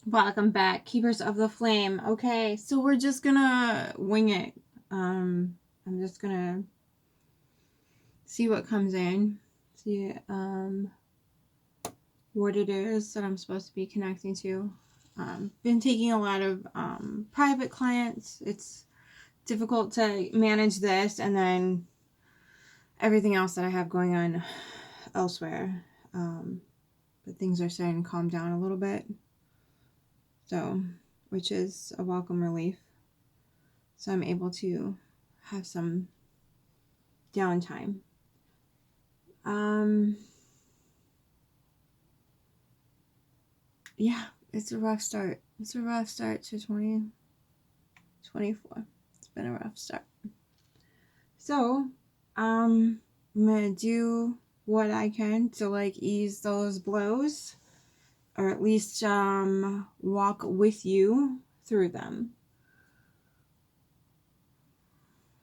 Welcome back, Keepers of the Flame. Okay, so we're just gonna wing it. I'm just gonna see what comes in, see what it is that I'm supposed to be connecting to. Been taking a lot of private clients. It's difficult to manage this and then everything else that I have going on elsewhere. But things are starting to calm down a little bit. So, which is a welcome relief. So I'm able to have some downtime. Yeah, it's a rough start. It's a rough start to 2024. It's been a rough start. So, I'm gonna do what I can to like ease those blows, or at least walk with you through them.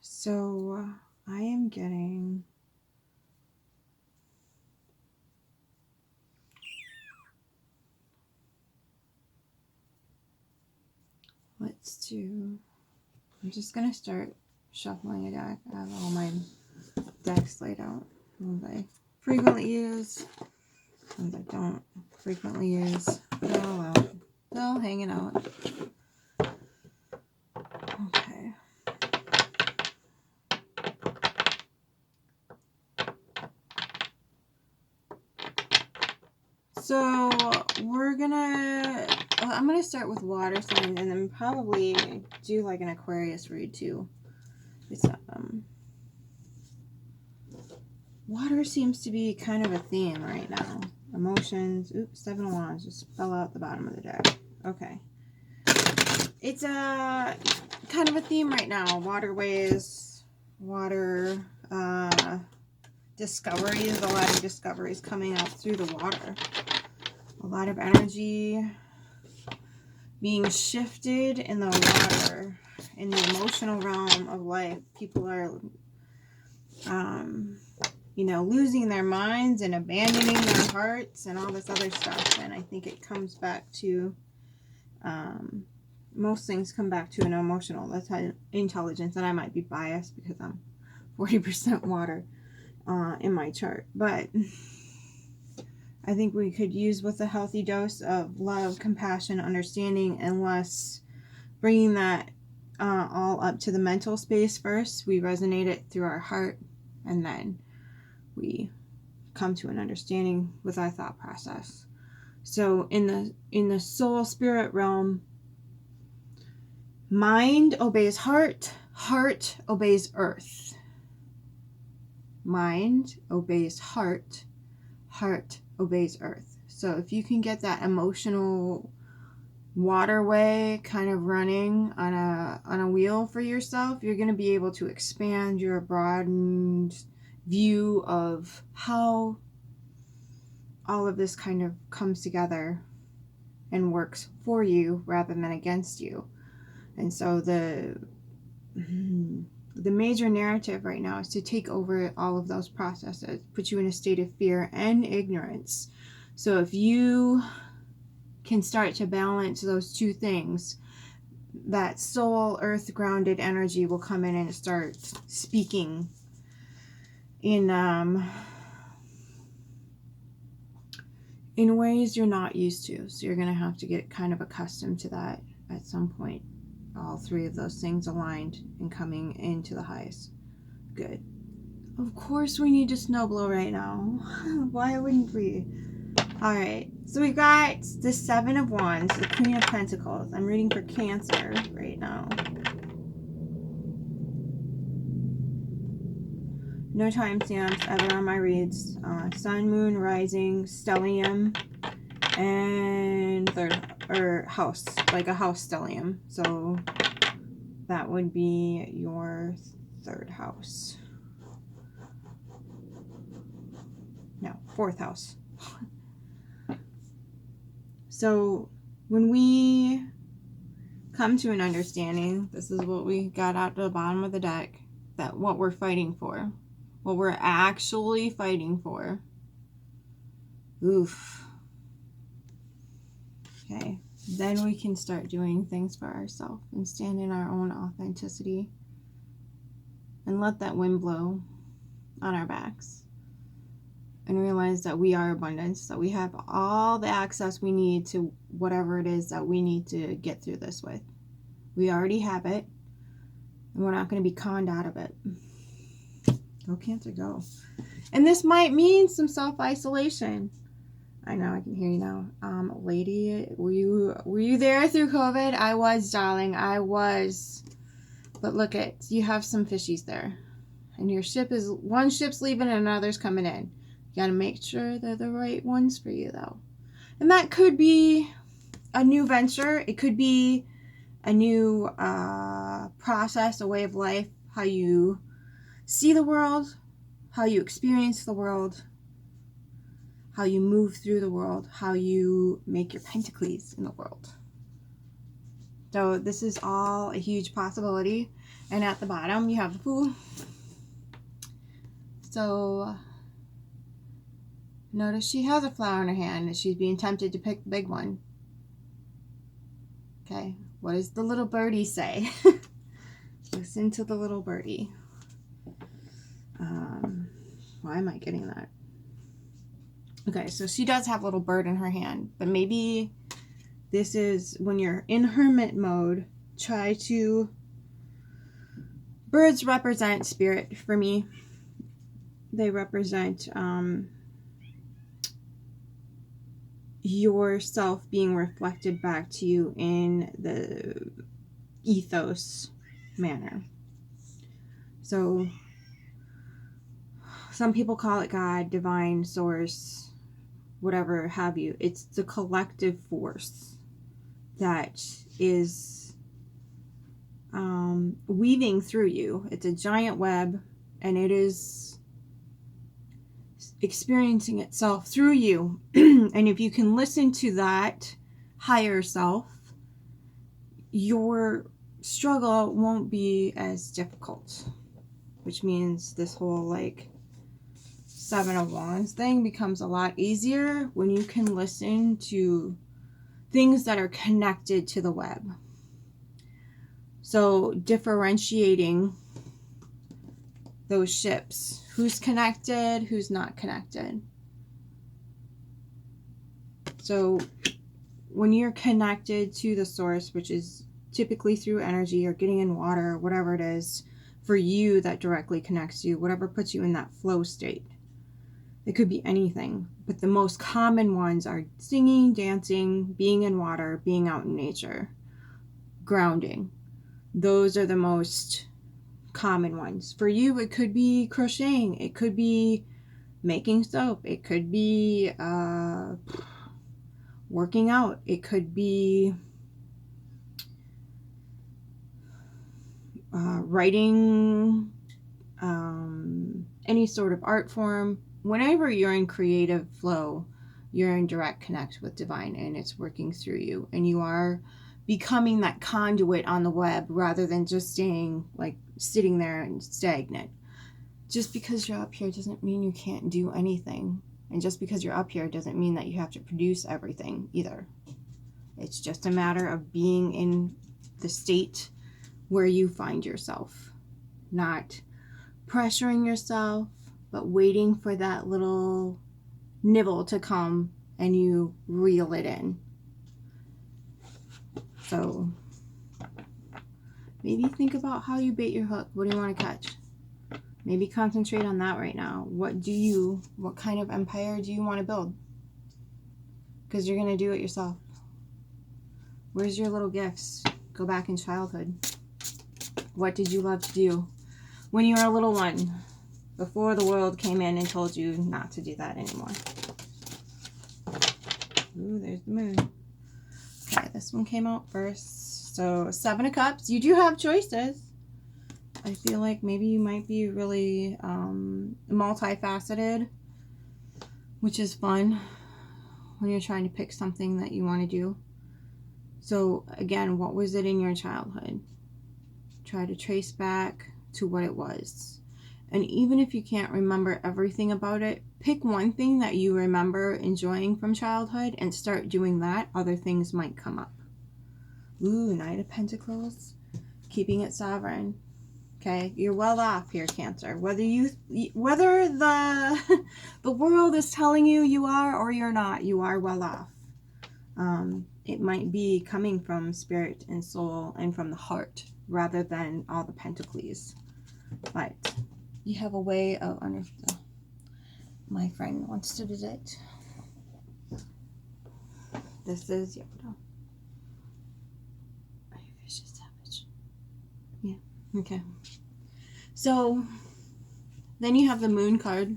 So I am getting I'm just gonna start shuffling a deck. I have all my decks laid out. Ones I frequently use, ones I don't frequently use. They're all out. They're all hanging out. Okay. So I'm gonna start with water signs and then probably do like an Aquarius read too. It's water seems to be kind of a theme right now. Emotions. Oops, 7 of Wands just fell out the bottom of the deck. Okay. It's a kind of a theme right now. Waterways, water, discoveries. A lot of discoveries coming out through the water. A lot of energy being shifted in the water, in the emotional realm of life. People are, losing their minds and abandoning their hearts and all this other stuff. And I think it comes back to, most things come back to an emotional intelligence. And I might be biased because I'm 40% water in my chart. But I think we could use with a healthy dose of love, compassion, understanding, and less bringing that all up to the mental space first. We resonate it through our heart, and then we come to an understanding with our thought process. So in the soul spirit realm, mind obeys heart, heart obeys earth. Mind obeys heart, heart obeys earth. So if you can get that emotional waterway kind of running on a wheel for yourself, you're going to be able to expand your broadened view of how all of this kind of comes together and works for you rather than against you. And so the major narrative right now is to take over all of those processes, put you in a state of fear and ignorance. So if you can start to balance those two things, that soul earth grounded energy will come in and start speaking in ways you're not used to. So you're going to have to get kind of accustomed to that at some point. All three of those things aligned and coming into the highest. Good. Of course we need to snowblow right now. Why wouldn't we? Alright, so we got the 7 of Wands, the Queen of Pentacles. I'm reading for Cancer right now. No timestamps ever on my reads. Sun, Moon, Rising, Stellium, and house, like a house stellium. So that would be your 3rd house. No, 4th house. So when we come to an understanding, this is what we got out to the bottom of the deck, that what we're fighting for, what we're actually fighting for. Oof. Okay, then we can start doing things for ourselves and stand in our own authenticity and let that wind blow on our backs and realize that we are abundance, that we have all the access we need to whatever it is that we need to get through this with. We already have it, and we're not going to be conned out of it. Go Cancer, go. And this might mean some self-isolation. I know, I can hear you now. Lady, were you there through COVID? I was, darling. I was. But look you have some fishies there. And your one ship's leaving and another's coming in. You got to make sure they're the right ones for you, though. And that could be a new venture. It could be a new process, a way of life, how you see the world, how you experience the world, how you move through the world, how you make your pentacles in the world. So this is all a huge possibility. And at the bottom, you have the Fool. So notice she has a flower in her hand and she's being tempted to pick the big one. Okay, what does the little birdie say? Listen to the little birdie. Why am I getting that? Okay, so she does have a little bird in her hand, but maybe this is when you're in hermit mode, try to... Birds represent spirit for me. They represent yourself being reflected back to you in the ethos manner. So some people call it God, divine, source, whatever have you. It's the collective force that is weaving through you. It's a giant web, and it is experiencing itself through you. And if you can listen to that higher self, your struggle won't be as difficult, which means this whole like Seven of Wands thing becomes a lot easier when you can listen to things that are connected to the web. So differentiating those ships, who's connected, who's not connected. So when you're connected to the source, which is typically through energy or getting in water, or whatever it is for you that directly connects you, whatever puts you in that flow state. It could be anything, but the most common ones are singing, dancing, being in water, being out in nature, grounding. Those are the most common ones. For you, it could be crocheting. It could be making soap. It could be working out. It could be writing, any sort of art form. Whenever you're in creative flow, you're in direct connect with divine, and it's working through you, and you are becoming that conduit on the web rather than just staying like sitting there and stagnant. Just because you're up here doesn't mean you can't do anything, and just because you're up here doesn't mean that you have to produce everything either. It's just a matter of being in the state where you find yourself, not pressuring yourself, but waiting for that little nibble to come and you reel it in. So maybe think about how you bait your hook. What do you want to catch? Maybe concentrate on that right now. What kind of empire do you want to build? Because you're going to do it yourself. Where's your little gifts? Go back in childhood. What did you love to do when you were a little one? Before the world came in and told you not to do that anymore. Ooh, there's the moon. Okay, this one came out first. So, Seven of Cups. You do have choices. I feel like maybe you might be really multifaceted, which is fun when you're trying to pick something that you want to do. So, again, what was it in your childhood? Try to trace back to what it was. And even if you can't remember everything about it, pick one thing that you remember enjoying from childhood and start doing that. Other things might come up. Ooh, Knight of Pentacles. Keeping it sovereign. Okay, you're well off here, Cancer. Whether the the world is telling you you are or you're not, you are well off. It might be coming from spirit and soul and from the heart rather than all the pentacles. But you have a way of understanding. My friend wants to visit. This is Yoda. Vicious savage. Yeah. Okay. So then you have the moon card.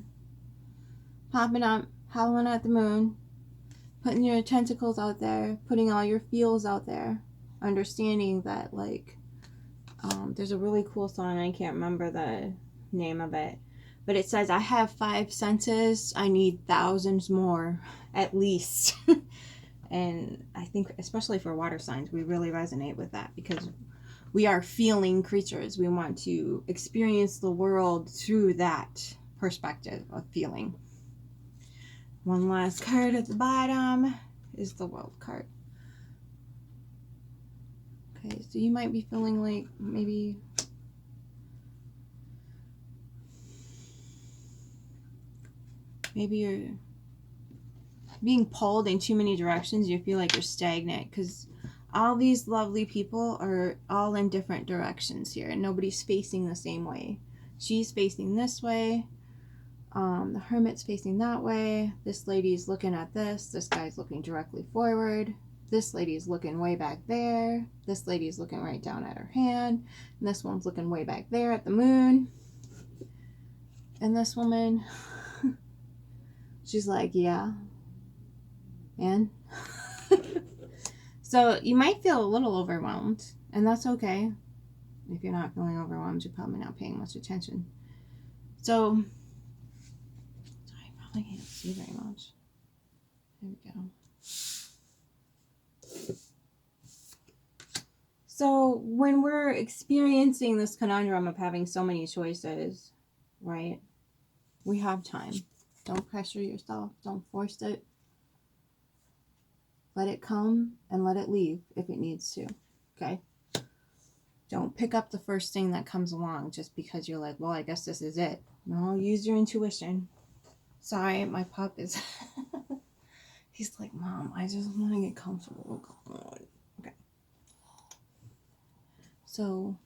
Popping up, howling at the moon, putting your tentacles out there, putting all your feels out there, understanding that, like, there's a really cool song, I can't remember the name of it, but it says, I have 5 senses, I need thousands more, at least. And I think, especially for water signs, we really resonate with that, because we are feeling creatures. We want to experience the world through that perspective of feeling. One last card at the bottom is the World card. Okay, so you might be feeling like maybe you're being pulled in too many directions. You feel like you're stagnant because all these lovely people are all in different directions here, and nobody's facing the same way. She's facing this way. The Hermit's facing that way. This lady's looking at this. This guy's looking directly forward. This lady's looking way back there. This lady's looking right down at her hand. And this one's looking way back there at the moon. And this woman, she's like, yeah. And so you might feel a little overwhelmed, and that's okay. If you're not feeling overwhelmed, you're probably not paying much attention. So I can't see very much. There we go. So when we're experiencing this conundrum of having so many choices, right? We have time. Don't pressure yourself. Don't force it. Let it come and let it leave if it needs to. Okay? Don't pick up the first thing that comes along just because you're like, well, I guess this is it. No, use your intuition. Sorry, my pup is... He's like, Mom, I just want to get comfortable. Okay. So,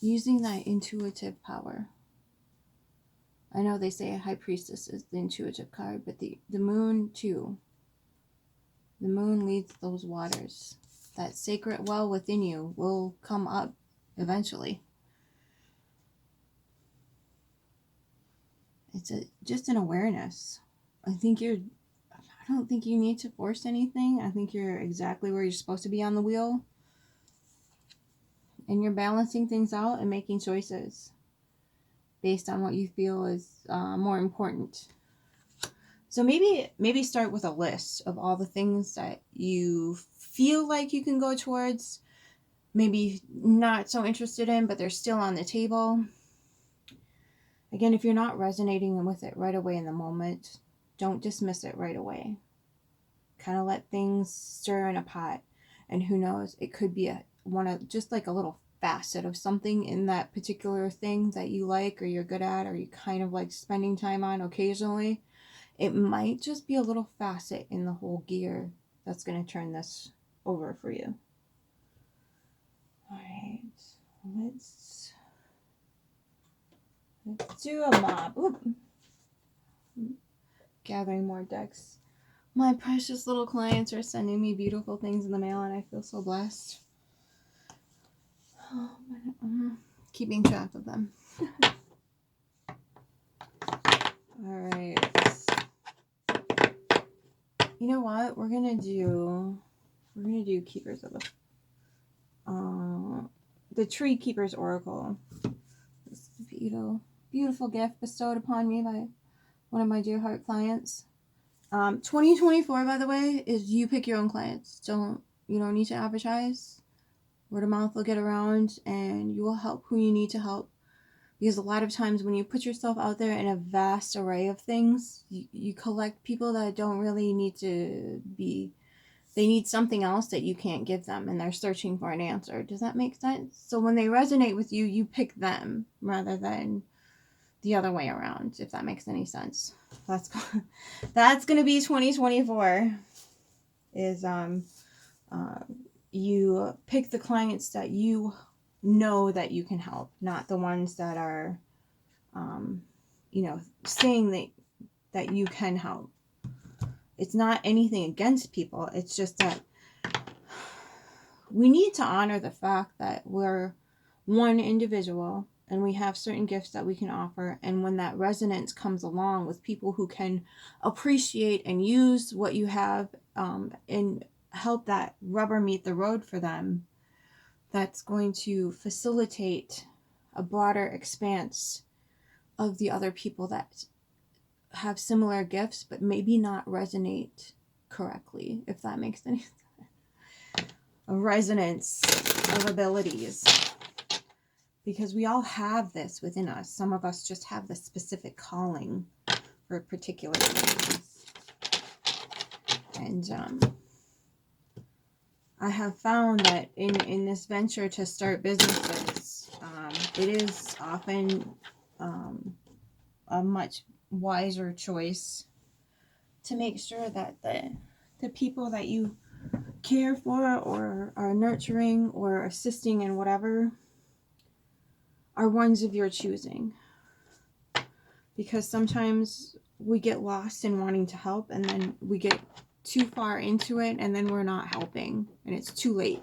using that intuitive power. I know they say a High Priestess is the intuitive card, but the moon too. The moon leads those waters. That sacred well within you will come up eventually. It's just an awareness. I don't think you need to force anything. I think you're exactly where you're supposed to be on the wheel. And you're balancing things out and making choices based on what you feel is more important. So maybe start with a list of all the things that you feel like you can go towards. Maybe not so interested in, but they're still on the table. Again, if you're not resonating with it right away in the moment, don't dismiss it right away. Kind of let things stir in a pot. And who knows, it could be just like a little facet of something in that particular thing that you like or you're good at or you kind of like spending time on occasionally. It might just be a little facet in the whole gear that's going to turn this over for you. All right, let's do a mob. Oop. Gathering more decks. My precious little clients are sending me beautiful things in the mail, and I feel so blessed. Oh, keeping track of them. All right. You know what? We're gonna do Keepers of the Tree Keepers Oracle. This beautiful gift bestowed upon me by one of my dear heart clients. 2024, by the way, is you pick your own clients. You don't need to advertise. Word of mouth will get around, and you will help who you need to help. Because a lot of times when you put yourself out there in a vast array of things, you collect people that don't really need to be, they need something else that you can't give them, and they're searching for an answer. Does that make sense? So when they resonate with you, you pick them rather than the other way around, if that makes any sense. That's going to be 2024, is you pick the clients that you know that you can help, not the ones that are, saying that you can help. It's not anything against people. It's just that we need to honor the fact that we're one individual and we have certain gifts that we can offer. And when that resonance comes along with people who can appreciate and use what you have, and help that rubber meet the road for them, that's going to facilitate a broader expanse of the other people that have similar gifts but maybe not resonate correctly, if that makes any sense. A resonance of abilities, because we all have this within us. Some of us just have the specific calling for particular things. And I have found that in this venture to start businesses, it is often a much wiser choice to make sure that the people that you care for or are nurturing or assisting in whatever are ones of your choosing. Because sometimes we get lost in wanting to help, and then we get too far into it, and then we're not helping, and it's too late.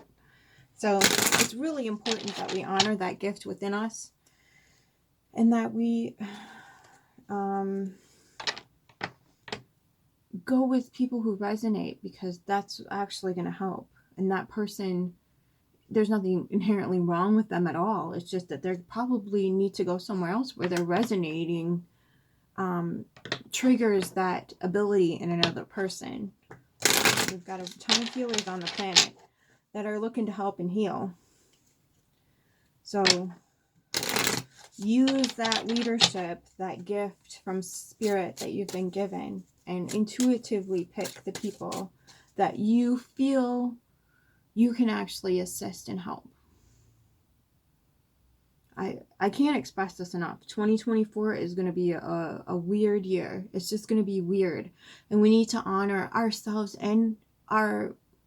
So it's really important that we honor that gift within us, and that we go with people who resonate, because that's actually going to help. And that person, there's nothing inherently wrong with them at all. It's just that they probably need to go somewhere else where they're resonating triggers that ability in another person. We've got a ton of healers on the planet that are looking to help and heal. So use that leadership, that gift from spirit that you've been given, and intuitively pick the people that you feel you can actually assist and help. I can't express this enough. 2024 is going to be a weird year. It's just going to be weird. And we need to honor ourselves and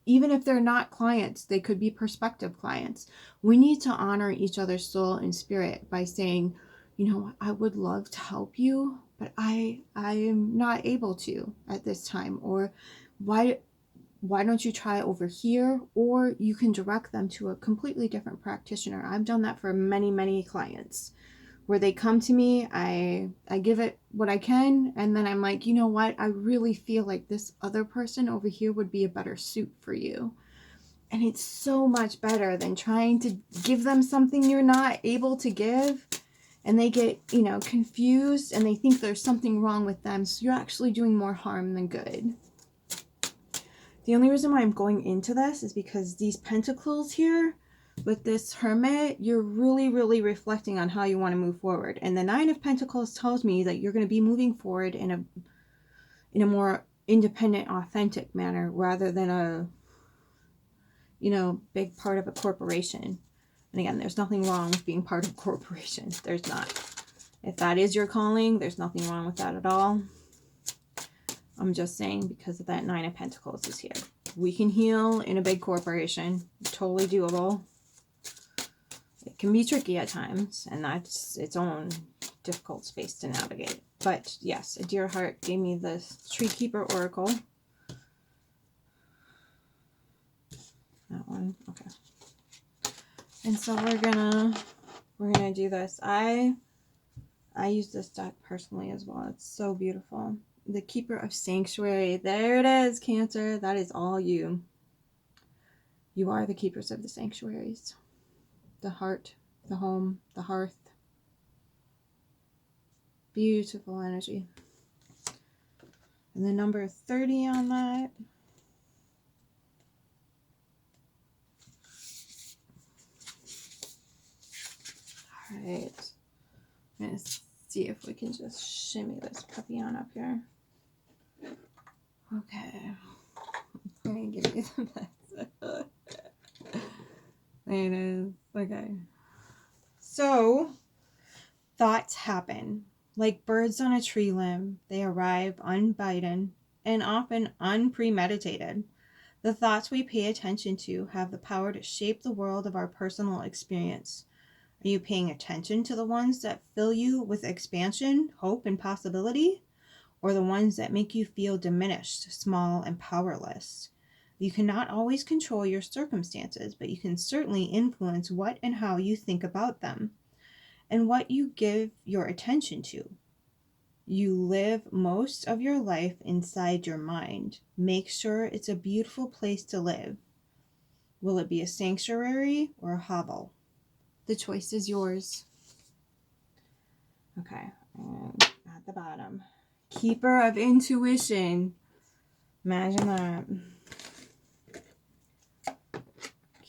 even if they're not clients, they could be prospective clients. We need to honor each other's soul and spirit by saying, I would love to help you, but I am not able to at this time. Or why don't you try over here? Or you can direct them to a completely different practitioner. I've done that for many, many clients where they come to me, I give it what I can, and then I'm like, you know what? I really feel like this other person over here would be a better suit for you. And it's so much better than trying to give them something you're not able to give, and they get, confused, and they think there's something wrong with them. So you're actually doing more harm than good. The only reason why I'm going into this is because these pentacles here with this hermit, you're really, really reflecting on how you want to move forward. And the 9 of Pentacles tells me that you're going to be moving forward in a more independent, authentic manner rather than a, big part of a corporation. And again, there's nothing wrong with being part of a corporation. There's not. If that is your calling, there's nothing wrong with that at all. I'm just saying because of that 9 of Pentacles is here. We can heal in a big corporation. Totally doable. It can be tricky at times, and that's its own difficult space to navigate. But yes, a dear heart gave me the Tree Keeper Oracle. That one, okay. And so we're gonna do this. I use this deck personally as well. It's so beautiful. The Keeper of Sanctuary. There it is, Cancer. That is all you. You are the keepers of the sanctuaries. The heart, the home, the hearth. Beautiful energy. And the number 30 on that. right. I'm going to see if we can just shimmy this puppy on up here. Okay. I'm going to give you the best. There it is. Okay. So, thoughts happen. Like birds on a tree limb, they arrive unbidden and often unpremeditated. The thoughts we pay attention to have the power to shape the world of our personal experience. Are you paying attention to the ones that fill you with expansion, hope, and possibility? Or the ones that make you feel diminished, small, and powerless? You cannot always control your circumstances, but you can certainly influence what and how you think about them and what you give your attention to. You live most of your life inside your mind. Make sure it's a beautiful place to live. Will it be a sanctuary or a hovel? The choice is yours. Okay, and at the bottom, keeper of intuition. Imagine that.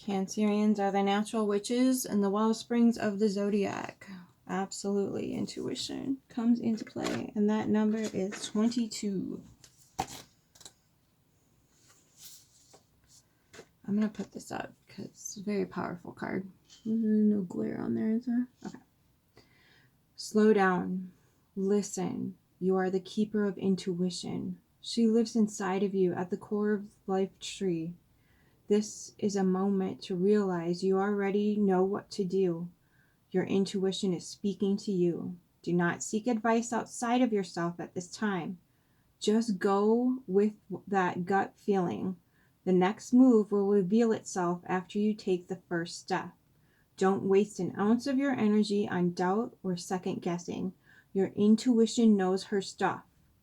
Cancerians are the natural witches and the wellsprings of the zodiac. Absolutely, intuition comes into play, and that number is 22. I'm going to put this up because it's a very powerful card. There's no glare on there, is there? Okay. Slow down. Listen. You are the keeper of intuition. She lives inside of you at the core of life tree. This is a moment to realize you already know what to do. Your intuition is speaking to you. Do not seek advice outside of yourself at this time. Just go with that gut feeling. The next move will reveal itself after you take the first step. Don't waste an ounce of your energy on doubt or second guessing. Your intuition knows her stuff.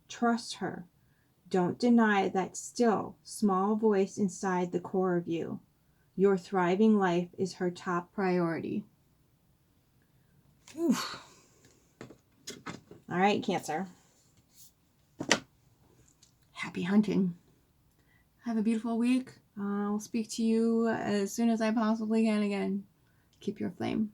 Trust her. Don't deny that still, small voice inside the core of you. Your thriving life is her top priority. Oof. All right, Cancer. Happy hunting. Have a beautiful week. I'll speak to you as soon as I possibly can again. Keep your flame.